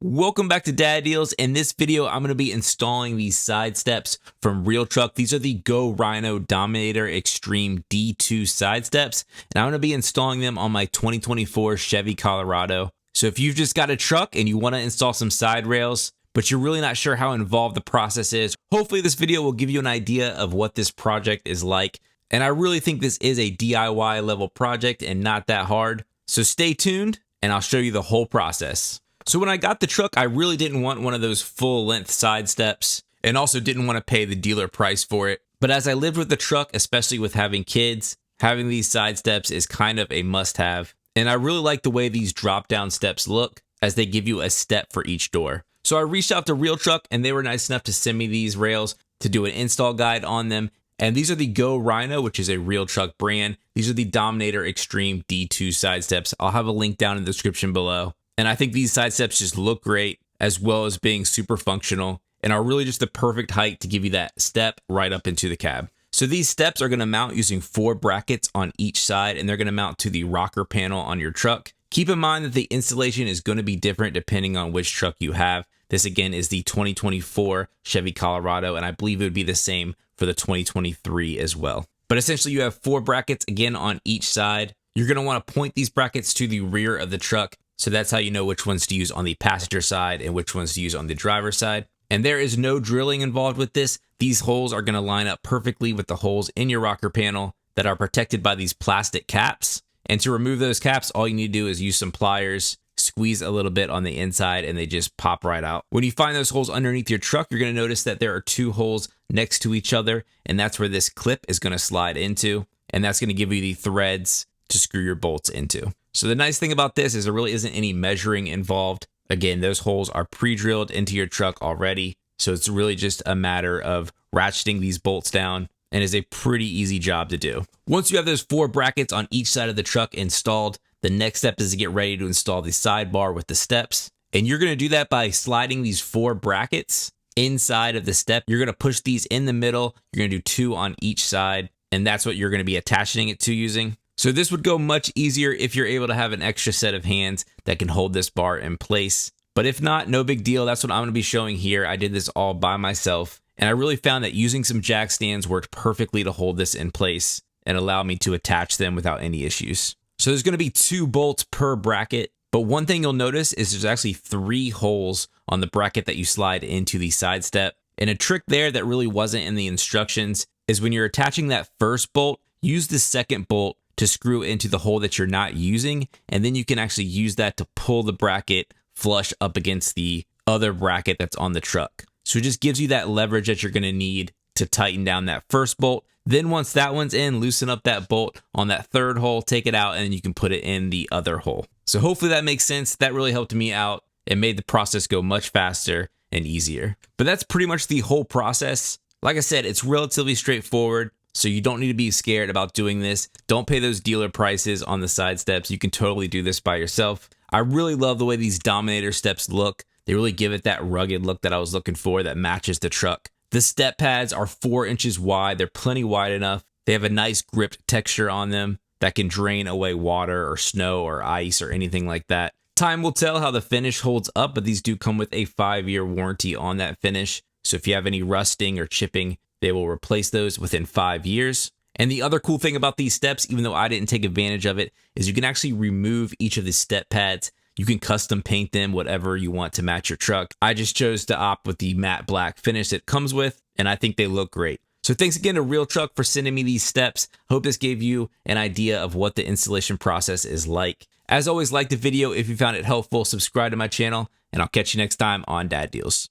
Welcome back to Dad Deals. In this video, I'm going to be installing these side steps from realtruck. These are the Go Rhino Dominator Extreme D2 side steps, and I'm going to be installing them on my 2024 Chevy Colorado. So if you've just got a truck and you want to install some side rails, but you're really not sure how involved the process is, hopefully this video will give you an idea of what this project is like. And I really think this is a DIY level project and not that hard. So stay tuned and I'll show you the whole process. So when I got the truck, I really didn't want one of those full length side steps and also didn't want to pay the dealer price for it. But as I lived with the truck, especially with having kids, having these side steps is kind of a must have. And I really like the way these drop down steps look as they give you a step for each door. So I reached out to realtruck and they were nice enough to send me these rails to do an install guide on them. And these are the Go Rhino, which is a realtruck brand. These are the Dominator Extreme D2 side steps. I'll have a link down in the description below. And I think these side steps just look great, as well as being super functional and are really just the perfect height to give you that step right up into the cab. So these steps are going to mount using 4 brackets on each side, and they're going to mount to the rocker panel on your truck. Keep in mind that the installation is going to be different depending on which truck you have. This again is the 2024 Chevy Colorado, and I believe it would be the same for the 2023 as well. But essentially you have 4 brackets again on each side. You're going to want to point these brackets to the rear of the truck. So that's how you know which ones to use on the passenger side and which ones to use on the driver's side. And there is no drilling involved with this. These holes are going to line up perfectly with the holes in your rocker panel that are protected by these plastic caps. And to remove those caps, all you need to do is use some pliers, squeeze a little bit on the inside, and they just pop right out. When you find those holes underneath your truck, you're going to notice that there are 2 holes next to each other, and that's where this clip is going to slide into. And that's going to give you the threads to screw your bolts into. So the nice thing about this is there really isn't any measuring involved. Again, those holes are pre-drilled into your truck already. So it's really just a matter of ratcheting these bolts down, and is a pretty easy job to do. Once you have those 4 brackets on each side of the truck installed, the next step is to get ready to install the sidebar with the steps. And you're going to do that by sliding these 4 brackets inside of the step. You're going to push these in the middle. You're going to do 2 on each side, and that's what you're going to be attaching it to using. So this would go much easier if you're able to have an extra set of hands that can hold this bar in place. But if not, no big deal. That's what I'm going to be showing here. I did this all by myself, and I really found that using some jack stands worked perfectly to hold this in place and allow me to attach them without any issues. So there's going to be 2 bolts per bracket, but one thing you'll notice is there's actually 3 holes on the bracket that you slide into the side step. And a trick there that really wasn't in the instructions is when you're attaching that first bolt, use the second bolt to screw into the hole that you're not using, and then you can actually use that to pull the bracket flush up against the other bracket that's on the truck. So it just gives you that leverage that you're going to need to tighten down that first bolt. Then once that one's in, loosen up that bolt on that 3rd hole, take it out, and then you can put it in the other hole. So hopefully that makes sense. That really helped me out. It made the process go much faster and easier. But that's pretty much the whole process. Like I said, it's relatively straightforward. So you don't need to be scared about doing this. Don't pay those dealer prices on the side steps. You can totally do this by yourself. I really love the way these Dominator steps look. They really give it that rugged look that I was looking for that matches the truck. The step pads are 4 inches wide. They're plenty wide enough. They have a nice gripped texture on them that can drain away water or snow or ice or anything like that. Time will tell how the finish holds up, but these do come with a 5-year warranty on that finish. So if you have any rusting or chipping, they will replace those within 5 years. And the other cool thing about these steps, even though I didn't take advantage of it, is you can actually remove each of the step pads. You can custom paint them whatever you want to match your truck. I just chose to opt with the matte black finish it comes with, and I think they look great. So thanks again to realtruck for sending me these steps. Hope this gave you an idea of what the installation process is like. As always, like the video if you found it helpful, subscribe to my channel, and I'll catch you next time on Dad Deals.